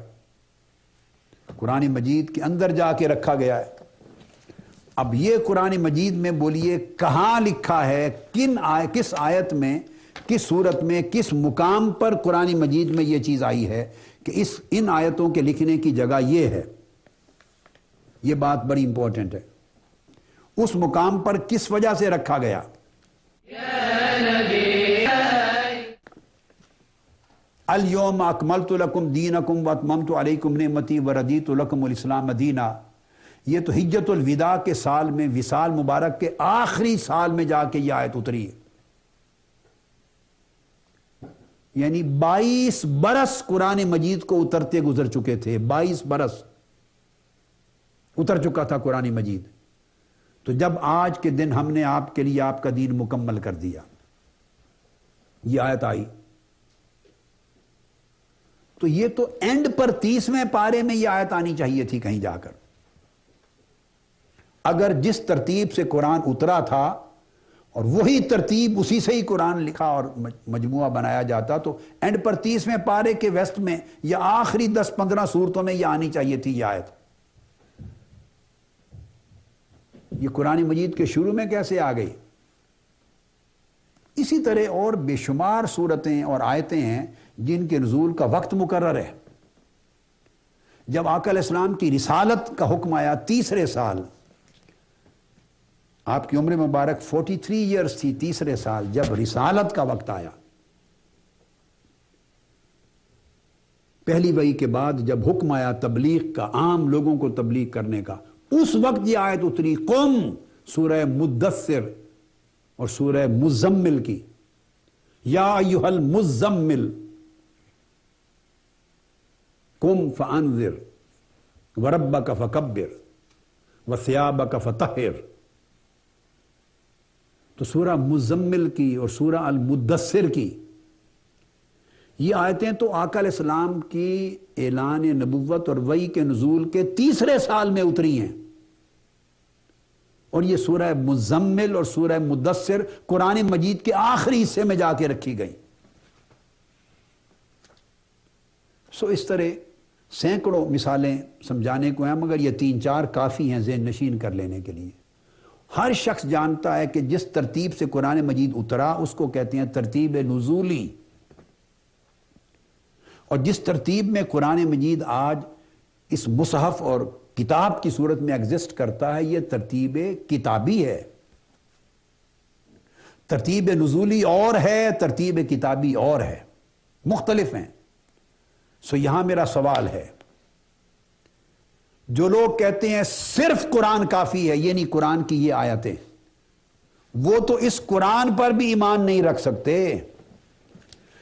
قرآن مجید کے اندر جا کے رکھا گیا ہے۔ اب یہ قرآن مجید میں بولیے کہاں لکھا ہے، کس آیت میں، کس صورت میں، کس مقام پر قرآن مجید میں یہ چیز آئی ہے کہ ان آیتوں کے لکھنے کی جگہ یہ ہے؟ یہ بات بڑی امپورٹنٹ ہے. اس مقام پر کس وجہ سے رکھا گیا؟ الیوم اکملت لکم دینکم واتممت علیکم نعمتی وردیت لکم الاسلام دینا. یہ تو حجت الوداع کے سال میں، وصال مبارک کے آخری سال میں جا کے یہ آیت اتری ہے. یعنی 22 برس قرآن مجید کو اترتے گزر چکے تھے. 22 برس اتر چکا تھا قرآن مجید. تو جب آج کے دن ہم نے آپ کے لیے آپ کا دین مکمل کر دیا، یہ آیت آئی، تو یہ تو اینڈ پر 30ویں پارے میں یہ آیت آنی چاہیے تھی کہیں جا کر. اگر جس ترتیب سے قرآن اترا تھا اور وہی ترتیب اسی سے ہی قرآن لکھا اور مجموعہ بنایا جاتا تو اینڈ پر 30ویں پارے کے وسط میں یا آخری 10-15 صورتوں میں یہ آنی چاہیے تھی یہ آیت. یہ قرآن مجید کے شروع میں کیسے آ گئی؟ اسی طرح اور بے شمار صورتیں اور آیتیں ہیں جن کے نزول کا وقت مقرر ہے. جب آقا علیہ السلام کی رسالت کا حکم آیا 3رے سال، آپ کی عمر مبارک 43 ایئرز تھی. 3رے سال جب رسالت کا وقت آیا، پہلی وحی کے بعد جب حکم آیا تبلیغ کا، عام لوگوں کو تبلیغ کرنے کا، اس وقت یہ آیت اتری. قم، سورہ مدثر اور سورہ مزمل کی، یا ایھا المزمل قم فانذر وربک فکبر وثیابک فطہر. تو سورہ مزمل کی اور سورہ المدثر کی یہ آیتیں تو آقا علیہ السلام کی اعلان نبوت اور وحی کے نزول کے 3رے سال میں اتری ہیں. اور یہ سورہ مزمل اور سورہ مدثر قرآن مجید کے آخری حصے میں جا کے رکھی گئی. اس طرح سینکڑوں مثالیں سمجھانے کو ہیں، مگر یہ 3-4 کافی ہیں ذہن نشین کر لینے کے لیے. ہر شخص جانتا ہے کہ جس ترتیب سے قرآن مجید اترا اس کو کہتے ہیں ترتیب نزولی، اور جس ترتیب میں قرآن مجید آج اس مصحف اور کتاب کی صورت میں ایگزسٹ کرتا ہے یہ ترتیب کتابی ہے. ترتیب نزولی اور ہے، ترتیب کتابی اور ہے، مختلف ہیں. یہاں میرا سوال ہے، جو لوگ کہتے ہیں صرف قرآن کافی ہے، یعنی قرآن کی یہ آیتیں، وہ تو اس قرآن پر بھی ایمان نہیں رکھ سکتے،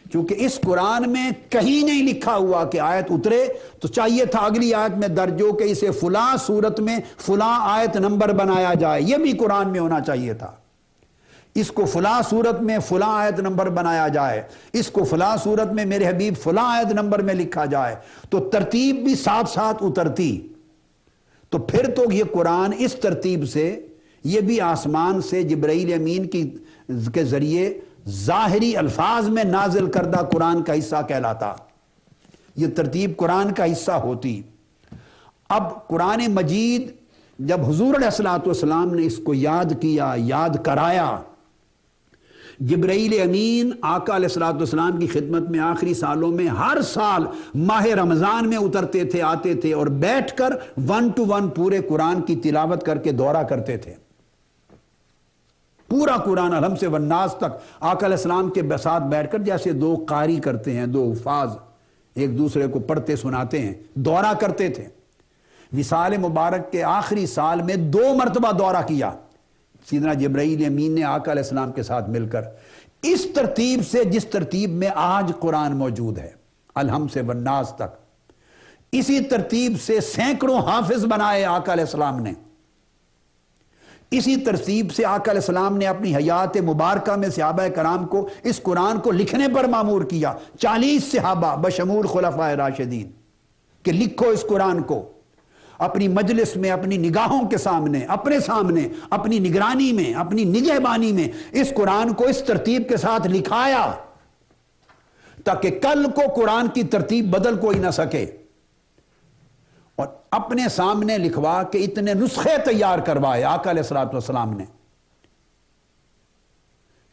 کیونکہ اس قرآن میں کہیں نہیں لکھا ہوا کہ آیت اترے تو چاہیے تھا اگلی آیت میں درج ہو کہ اسے فلاں صورت میں فلاں آیت نمبر بنایا جائے. یہ بھی قرآن میں ہونا چاہیے تھا. اس کو فلاں صورت میں فلاں آیت نمبر بنایا جائے، اس کو فلاں صورت میں میرے حبیب فلاں آیت نمبر میں لکھا جائے، تو ترتیب بھی ساتھ ساتھ اترتی. تو پھر تو یہ قرآن اس ترتیب سے، یہ بھی آسمان سے جبرائیل امین کے ذریعے ظاہری الفاظ میں نازل کردہ قرآن کا حصہ کہلاتا. یہ ترتیب قرآن کا حصہ ہوتی. اب قرآن مجید جب حضور علیہ الصلوۃ والسلام نے اس کو یاد کیا، یاد کرایا، جبرائیل امین آقا علیہ الصلوۃ والسلام کی خدمت میں آخری سالوں میں ہر سال ماہ رمضان میں اترتے تھے، آتے تھے اور بیٹھ کر 1 to 1 پورے قرآن کی تلاوت کر کے دورہ کرتے تھے. پورا قرآن الحم سے والناس تک آقا علیہ السلام کے ساتھ بیٹھ کر، جیسے 2 قاری کرتے ہیں، 2 حفاظ ایک دوسرے کو پڑھتے سناتے ہیں، دورہ کرتے تھے. وصال مبارک کے آخری سال میں 2 مرتبہ دورہ کیا سیدنا جبرائیل امین نے آقا علیہ السلام کے ساتھ مل کر، اس ترتیب سے جس ترتیب میں آج قرآن موجود ہے الحم سے والناس تک. اسی ترتیب سے سینکڑوں حافظ بنائے آقا علیہ السلام نے. اسی ترتیب سے آقا علیہ السلام نے اپنی حیات مبارکہ میں صحابہ کرام کو اس قرآن کو لکھنے پر مامور کیا. 40 صحابہ بشمول خلفائے راشدین کہ لکھو اس قرآن کو، اپنی مجلس میں، اپنی نگاہوں کے سامنے، اپنے سامنے، اپنی نگرانی میں، اپنی نگہبانی میں اس قرآن کو اس ترتیب کے ساتھ لکھایا تاکہ کل کو قرآن کی ترتیب بدل کوئی نہ سکے. اور اپنے سامنے لکھوا کے اتنے نسخے تیار کروائے آقا علیہ الصلوۃ والسلام نے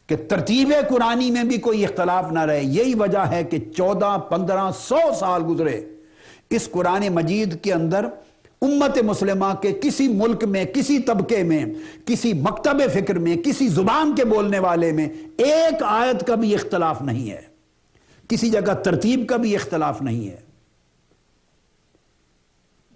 کہ ترتیب قرآنی میں بھی کوئی اختلاف نہ رہے. یہی وجہ ہے کہ 14-15-100 سال گزرے اس قرآن مجید کے اندر امت مسلمہ کے کسی ملک میں، کسی طبقے میں، کسی مکتب فکر میں، کسی زبان کے بولنے والے میں ایک آیت کا بھی اختلاف نہیں ہے، کسی جگہ ترتیب کا بھی اختلاف نہیں ہے۔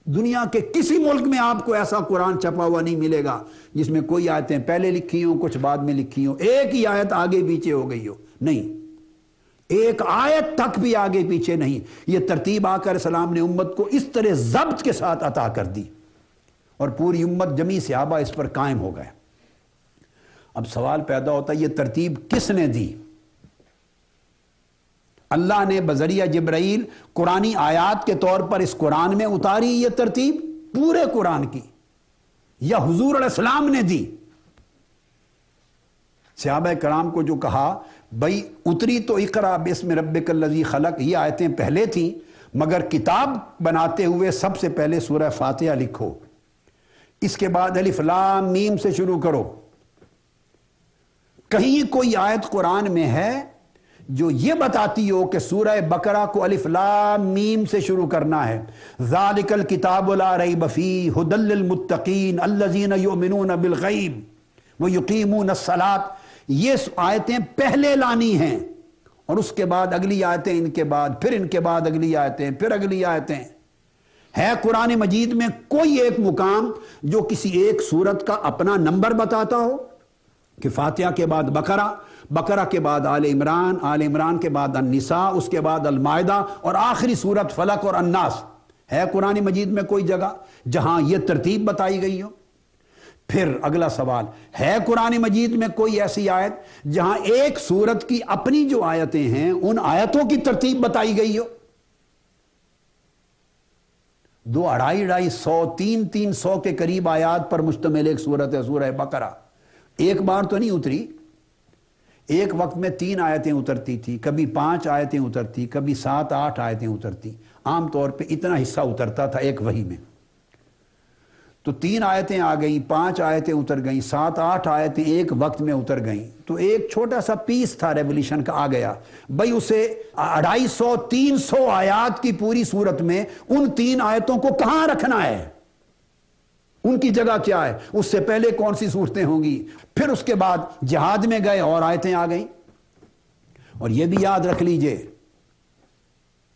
دنیا کے کسی ملک میں آپ کو ایسا قرآن چھپا ہوا نہیں ملے گا جس میں کوئی آیتیں پہلے لکھی ہوں، کچھ بعد میں لکھی ہوں، ایک ہی آیت آگے پیچھے ہو گئی ہو، نہیں، ایک آیت تک بھی آگے پیچھے نہیں۔ یہ ترتیب آقا علیہ السلام نے امت کو اس طرح ضبط کے ساتھ عطا کر دی اور پوری امت جمیع صحابہ اس پر قائم ہو گئے۔ اب سوال پیدا ہوتا ہے یہ ترتیب کس نے دی؟ اللہ نے بذریعہ جبرائیل قرآنی آیات کے طور پر اس قرآن میں اتاری یہ ترتیب پورے قرآن کی، یا حضور علیہ السلام نے دی؟ صحابہ کرام کو جو کہا بھئی اتری تو اقرا بسم ربک الذی خلق، یہ آیتیں پہلے تھیں، مگر کتاب بناتے ہوئے سب سے پہلے سورہ فاتحہ لکھو، اس کے بعد الف لام میم سے شروع کرو۔ کہیں کوئی آیت قرآن میں ہے جو یہ بتاتی ہو کہ سورہ بقرہ کو الف لام میم سے شروع کرنا ہے؟ ذالک الکتاب لا ریب فیہ ھدی للمتقین الذین یؤمنون بالغیب ویقیمون الصلاۃ، یہ آیتیں پہلے لانی ہیں، اور اس کے بعد اگلی آیتیں، ان کے بعد پھر ان کے بعد اگلی آیتیں، پھر اگلی آیتیں۔ ہے قرآن مجید میں کوئی ایک مقام جو کسی ایک سورت کا اپنا نمبر بتاتا ہو کہ فاتحہ کے بعد بقرہ، بقرہ کے بعد آل عمران، آل عمران کے بعد النساء، اس کے بعد المائدہ، اور آخری سورت فلق اور الناس؟ ہے قرآن مجید میں کوئی جگہ جہاں یہ ترتیب بتائی گئی ہو؟ پھر اگلا سوال، ہے قرآن مجید میں کوئی ایسی آیت جہاں ایک سورت کی اپنی جو آیتیں ہیں ان آیتوں کی ترتیب بتائی گئی ہو؟ 200، 250، 300 کے قریب آیات پر مشتمل ایک سورت ہے سورہ بقرہ، ایک بار تو نہیں اتری، ایک وقت میں 3 آیتیں اترتی تھی، کبھی 5 آیتیں اترتی، کبھی 7، 8 آیتیں اترتی، عام طور پہ اتنا حصہ اترتا تھا ایک وحی میں۔ تو 3 آیتیں آ گئیں، 5 آیتیں اتر گئیں، 7، 8 آیتیں ایک وقت میں اتر گئیں، تو ایک چھوٹا سا پیس تھا ریولیشن کا آ گیا، بھئی اسے 250، 300 آیات کی پوری صورت میں ان 3 آیتوں کو کہاں رکھنا ہے؟ ان کی جگہ کیا ہے؟ اس سے پہلے کون سی صورتیں ہوں گی؟ پھر اس کے بعد جہاد میں گئے اور آیتیں آ گئیں۔ اور یہ بھی یاد رکھ لیجئے،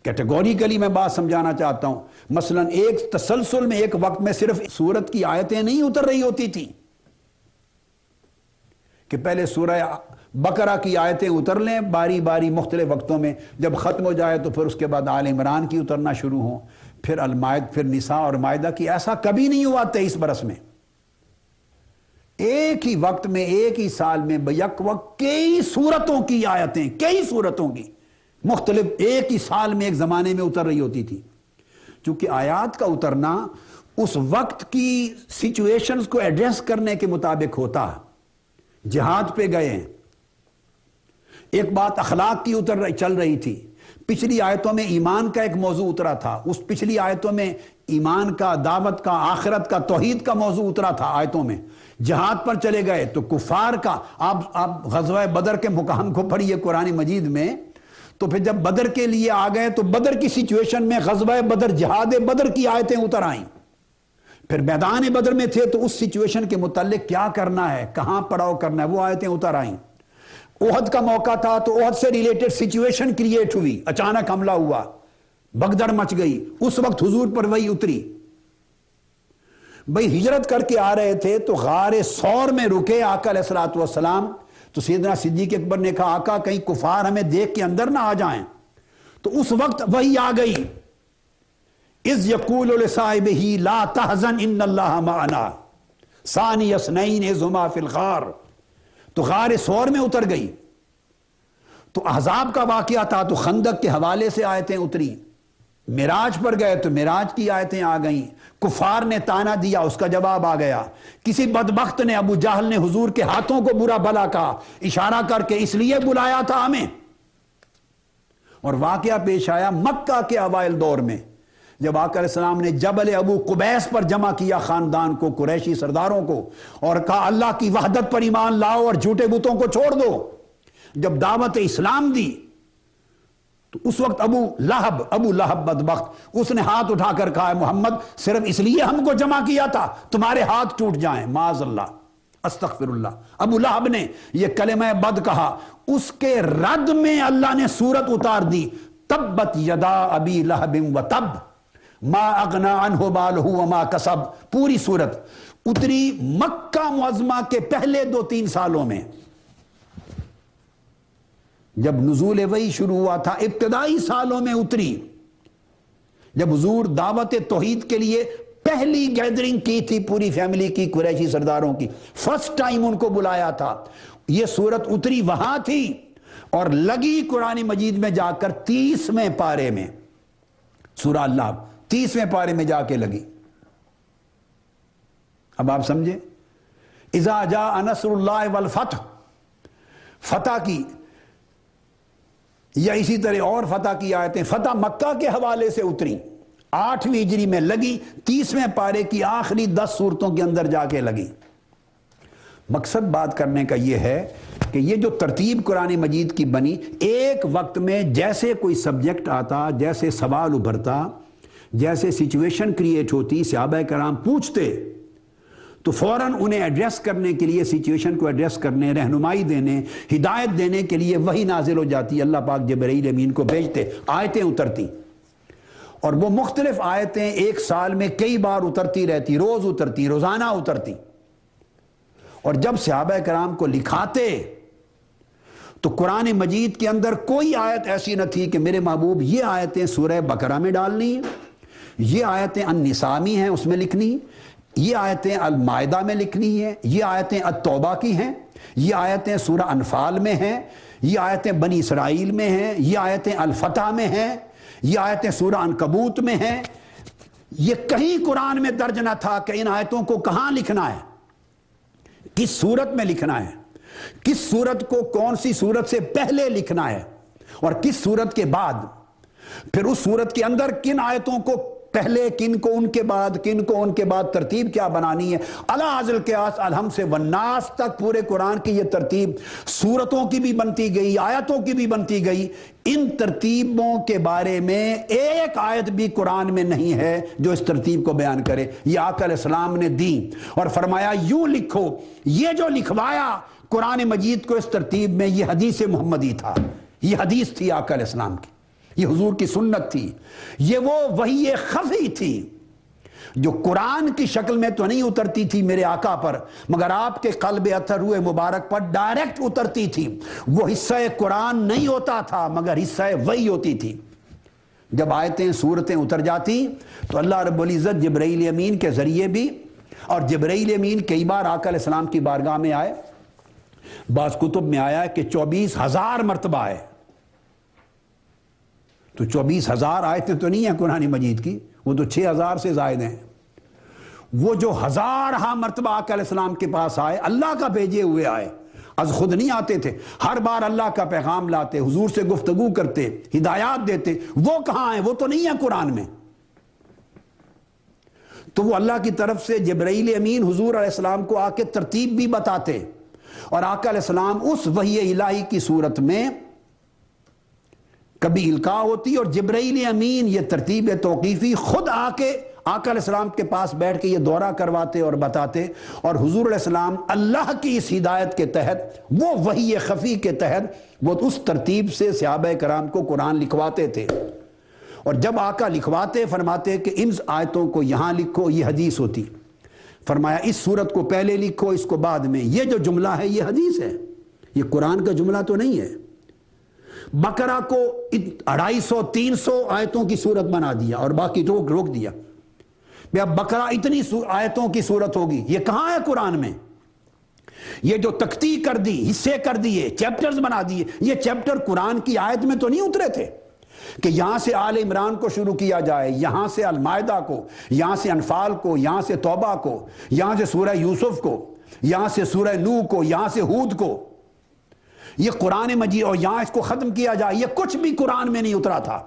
کیٹیگوریکلی میں بات سمجھانا چاہتا ہوں، مثلا ایک تسلسل میں ایک وقت میں صرف سورت کی آیتیں نہیں اتر رہی ہوتی تھی کہ پہلے سورہ بقرہ کی آیتیں اتر لیں باری باری مختلف وقتوں میں، جب ختم ہو جائے تو پھر اس کے بعد آل عمران کی اترنا شروع ہوں، پھر پھر نساء اور مائدہ کی۔ ایسا کبھی نہیں ہوا 23 برس میں۔ ایک ہی وقت میں، ایک ہی سال میں بیک وقت کئی سورتوں کی آیتیں، کئی سورتوں کی مختلف ایک ہی سال میں، ایک زمانے میں اتر رہی ہوتی تھی۔ چونکہ آیات کا اترنا اس وقت کی سچویشنز کو ایڈریس کرنے کے مطابق ہوتا۔ جہاد پہ گئے ہیں، ایک بات اخلاق کی چل رہی تھی، پچھلی آیتوں میں ایمان کا ایک موضوع اترا تھا، اس پچھلی آیتوں میں ایمان کا، دعوت کا، آخرت کا، توحید کا موضوع اترا تھا آیتوں میں۔ جہاد پر چلے گئے تو کفار کا، آپ غزوہ بدر کے مقام کو پڑھیے قرآن مجید میں، تو پھر جب بدر کے لیے آ گئے تو بدر کی سچویشن میں غزوہ بدر، جہاد بدر کی آیتیں اتر آئیں۔ پھر میدان بدر میں تھے تو اس سچویشن کے متعلق کیا کرنا ہے، کہاں پڑاؤ کرنا ہے، وہ آیتیں اتر آئیں۔ احد کا موقع تھا تو احد سے ریلیٹڈ سچویشن کریٹ ہوئی، اچانک حملہ ہوا، بھگدڑ مچ گئی، اس وقت حضور پر وہی اتری۔ بھئی ہجرت کر کے آ رہے تھے تو غار ثور میں رکے آقا علیہ الصلوۃ والسلام، تو سیدنا صدیق اکبر نے کہا آقا کہیں کفار ہمیں دیکھ کے اندر نہ آ جائیں، تو اس وقت وہی آ گئی، اذ یقول لصاحبہ لا تحزن ان اللہ معنا ثانی اثنین اذ ہما فی الغار، تو غار ثور میں اتر گئی۔ تو احزاب کا واقعہ تھا تو خندق کے حوالے سے آیتیں اتری۔ معراج پر گئے تو معراج کی آیتیں آ گئیں، کفار نے تانا دیا، اس کا جواب آ گیا، کسی بدبخت نے، ابو جہل نے حضور کے ہاتھوں کو برا بھلا کہا، اشارہ کر کے اس لیے بلایا تھا ہمیں۔ اور واقعہ پیش آیا مکہ کے اوائل دور میں، جب آقا علیہ السلام نے جبل ابو قبیس پر جمع کیا خاندان کو، قریشی سرداروں کو، اور کہا اللہ کی وحدت پر ایمان لاؤ اور جھوٹے بتوں کو چھوڑ دو۔ جب دعوت اسلام دی تو اس وقت ابو لہب بدبخت اس نے ہاتھ اٹھا کر کہا محمد صرف اس لیے ہم کو جمع کیا تھا تمہارے ہاتھ ٹوٹ جائیں، معاذ اللہ، استغفر اللہ۔ ابو لہب نے یہ کلمہ بد کہا، اس کے رد میں اللہ نے سورت اتار دی، تبت یدا ابی لہب وتب ما اغنی عنہ مالہ وما کسب۔ پوری سورت اتری مکہ معظمہ کے پہلے 2-3 سالوں میں، جب نزول وحی شروع ہوا تھا ابتدائی سالوں میں اتری، جب حضور دعوت توحید کے لیے پہلی گیدرنگ کی تھی پوری فیملی کی، قریشی سرداروں کی، فرسٹ ٹائم ان کو بلایا تھا، یہ سورت اتری وہاں تھی اور لگی قرآن مجید میں جا کر 30ویں پارے میں، سورہ اللہ 30ویں پارے میں جا کے لگی۔ اب آپ سمجھے، اذا جاء نصر اللہ والفتح، فتح کی یا اسی طرح اور فتح کی آیتیں فتح مکہ کے حوالے سے اتری، 8ویں ہجری میں لگی، 30ویں پارے کی آخری 10 سورتوں کے اندر جا کے لگی۔ مقصد بات کرنے کا یہ ہے کہ یہ جو ترتیب قرآن مجید کی بنی، ایک وقت میں جیسے کوئی سبجیکٹ آتا، جیسے سوال ابھرتا، جیسے سچویشن کریٹ ہوتی، صحابہ کرام پوچھتے تو فوراً انہیں ایڈریس کرنے کے لیے، سچویشن کو ایڈریس کرنے، رہنمائی دینے، ہدایت دینے کے لیے وحی نازل ہو جاتی، اللہ پاک جبرائیل امین کو بھیجتے، آیتیں اترتی، اور وہ مختلف آیتیں ایک سال میں کئی بار اترتی رہتی، روز اترتی، روزانہ اترتی، اور جب صحابہ کرام کو لکھاتے تو قرآن مجید کے اندر کوئی آیت ایسی نہ تھی کہ میرے محبوب یہ آیتیں سورہ بقرہ میں ڈالنی، یہ آیتیں النساء میں ہیں اس میں لکھنی، یہ آیتیں المائدہ میں لکھنی ہیں، یہ آیتیں التوبہ کی ہیں، یہ آیتیں سورہ انفال میں ہیں، یہ آیتیں بنی اسرائیل میں ہیں، یہ آیتیں الفتح میں ہیں، یہ آیتیں سورہ عنکبوت میں ہیں۔ یہ کہیں قرآن میں درج نہ تھا کہ ان آیتوں کو کہاں لکھنا ہے، کس صورت میں لکھنا ہے، کس صورت کو کون سی صورت سے پہلے لکھنا ہے اور کس صورت کے بعد، پھر اس صورت کے اندر کن آیتوں کو پہلے، کن کو ان کے بعد، کن کو ان کے بعد، ترتیب کیا بنانی ہے۔ علی ذی القیاس الحم سے والناس تک پورے قرآن کی یہ ترتیب سورتوں کی بھی بنتی گئی، آیتوں کی بھی بنتی گئی۔ ان ترتیبوں کے بارے میں ایک آیت بھی قرآن میں نہیں ہے جو اس ترتیب کو بیان کرے، یہ آقا علیہ السلام نے دی اور فرمایا یوں لکھو۔ یہ جو لکھوایا قرآن مجید کو اس ترتیب میں، یہ حدیث محمدی تھا، یہ حدیث تھی آقا علیہ السلام کی، یہ حضور کی سنت تھی، یہ وہ وحی خفی تھی جو قرآن کی شکل میں تو نہیں اترتی تھی میرے آقا پر، مگر آپ کے قلب اطہر روح مبارک پر ڈائریکٹ اترتی تھی۔ وہ حصہ قرآن نہیں ہوتا تھا مگر حصہ وحی ہوتی تھی۔ جب آیتیں سورتیں اتر جاتی تو اللہ رب العزت جبرائیل امین کے ذریعے بھی، اور جبرائیل امین کئی بار آقا علیہ السلام کی بارگاہ میں آئے، بعض کتب میں آیا کہ 24,000 مرتبہ آئے، تو 24,000 آیتیں تو نہیں ہیں قرآن مجید کی، وہ تو 6,000 سے زائد ہیں۔ وہ جو 1000 مرتبہ آقا علیہ السلام کے پاس آئے، اللہ کا بھیجے ہوئے آئے، از خود نہیں آتے تھے، ہر بار اللہ کا پیغام لاتے، حضور سے گفتگو کرتے، ہدایات دیتے، وہ کہاں ہیں؟ وہ تو نہیں ہے قرآن میں۔ تو وہ اللہ کی طرف سے جبرائیل امین حضور علیہ السلام کو آ کے ترتیب بھی بتاتے، اور آقا علیہ السلام اس وحی الہی کی صورت میں کبھی القاء ہوتی، اور جبرائیل امین یہ ترتیب توقیفی خود آ کے آقا علیہ السلام کے پاس بیٹھ کے یہ دورہ کرواتے اور بتاتے، اور حضور علیہ السلام اللہ کی اس ہدایت کے تحت، وہ وحی خفی کے تحت، وہ اس ترتیب سے صحابہ کرام کو قرآن لکھواتے تھے۔ اور جب آقا لکھواتے فرماتے کہ ان آیتوں کو یہاں لکھو، یہ حدیث ہوتی، فرمایا اس صورت کو پہلے لکھو، اس کو بعد میں۔ یہ جو جملہ ہے یہ حدیث ہے، یہ قرآن کا جملہ تو نہیں ہے۔ بقرہ کو 250-300 آیتوں کی صورت بنا دیا اور باقی روک دیا، اب بقرہ اتنی آیتوں کی صورت ہوگی، یہ کہاں ہے قرآن میں؟ یہ جو تقطیع کر دی، حصے کر دیے، چیپٹرز بنا دیے، یہ چیپٹر قرآن کی آیت میں تو نہیں اترے تھے کہ یہاں سے آل عمران کو شروع کیا جائے، یہاں سے المائدہ کو، یہاں سے انفال کو، یہاں سے توبہ کو، یہاں سے سورہ یوسف کو، یہاں سے سورہ نوح کو، یہاں سے ہود کو، یہ قرآن مجید، اور یہاں اس کو ختم کیا جائے، یہ کچھ بھی قرآن میں نہیں اترا تھا۔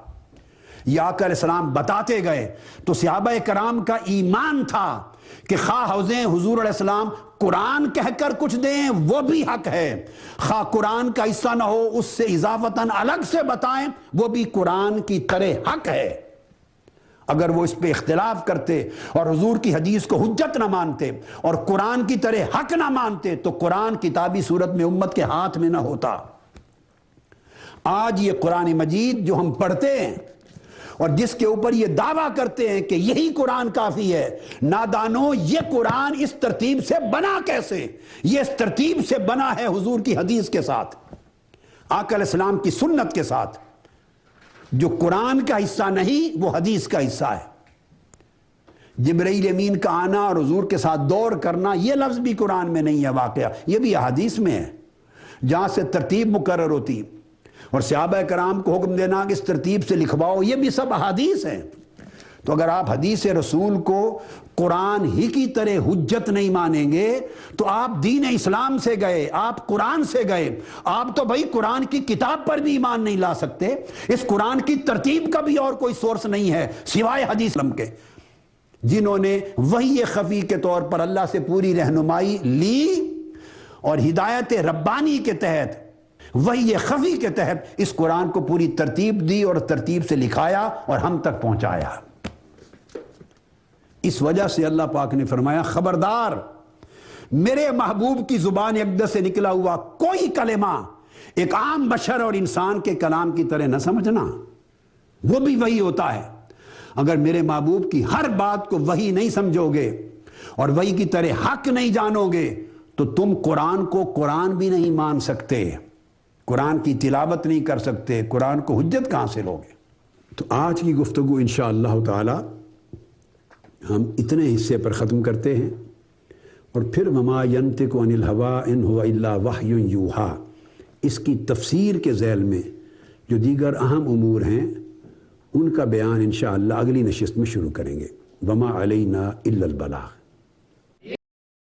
یہ آقا علیہ السلام بتاتے گئے تو صحابہ کرام کا ایمان تھا کہ خواہ حوضیں حضور علیہ السلام قرآن کہہ کر کچھ دیں وہ بھی حق ہے، خواہ قرآن کا حصہ نہ ہو اس سے اضافتاً الگ سے بتائیں وہ بھی قرآن کی طرح حق ہے۔ اگر وہ اس پہ اختلاف کرتے اور حضور کی حدیث کو حجت نہ مانتے اور قرآن کی طرح حق نہ مانتے تو قرآن کتابی صورت میں امت کے ہاتھ میں نہ ہوتا۔ آج یہ قرآن مجید جو ہم پڑھتے ہیں اور جس کے اوپر یہ دعویٰ کرتے ہیں کہ یہی قرآن کافی ہے، نادانوں یہ قرآن اس ترتیب سے بنا کیسے؟ یہ اس ترتیب سے بنا ہے حضور کی حدیث کے ساتھ، آقا علیہ السلام کی سنت کے ساتھ۔ جو قرآن کا حصہ نہیں وہ حدیث کا حصہ ہے۔ جبرائیل امین کا آنا اور حضور کے ساتھ دور کرنا یہ لفظ بھی قرآن میں نہیں ہے واقعہ، یہ بھی احادیث میں ہے، جہاں سے ترتیب مقرر ہوتی اور صحابہ کرام کو حکم دینا کہ اس ترتیب سے لکھواؤ، یہ بھی سب احادیث ہیں۔ تو اگر آپ حدیث رسول کو قرآن ہی کی طرح حجت نہیں مانیں گے تو آپ دین اسلام سے گئے، آپ قرآن سے گئے، آپ تو بھائی قرآن کی کتاب پر بھی ایمان نہیں لا سکتے۔ اس قرآن کی ترتیب کا بھی اور کوئی سورس نہیں ہے سوائے حدیث کے، جنہوں نے وحی خفی کے طور پر اللہ سے پوری رہنمائی لی اور ہدایت ربانی کے تحت، وحی خفی کے تحت اس قرآن کو پوری ترتیب دی اور ترتیب سے لکھایا اور ہم تک پہنچایا۔ اس وجہ سے اللہ پاک نے فرمایا خبردار، میرے محبوب کی زبان اقدس سے نکلا ہوا کوئی کلمہ ایک عام بشر اور انسان کے کلام کی طرح نہ سمجھنا، وہ بھی وحی ہوتا ہے۔ اگر میرے محبوب کی ہر بات کو وحی نہیں سمجھو گے اور وحی کی طرح حق نہیں جانو گے تو تم قرآن کو قرآن بھی نہیں مان سکتے، قرآن کی تلاوت نہیں کر سکتے، قرآن کو حجت کہاں سے لوگے؟ تو آج کی گفتگو انشاءاللہ تعالی ہم اتنے حصے پر ختم کرتے ہیں، اور پھر وما ینطق عن الہوی ان هو الا وحی یوحی، اس کی تفسیر کے ذیل میں جو دیگر اہم امور ہیں ان کا بیان انشاءاللہ اگلی نشست میں شروع کریں گے۔ وما علینا الا البلاغ۔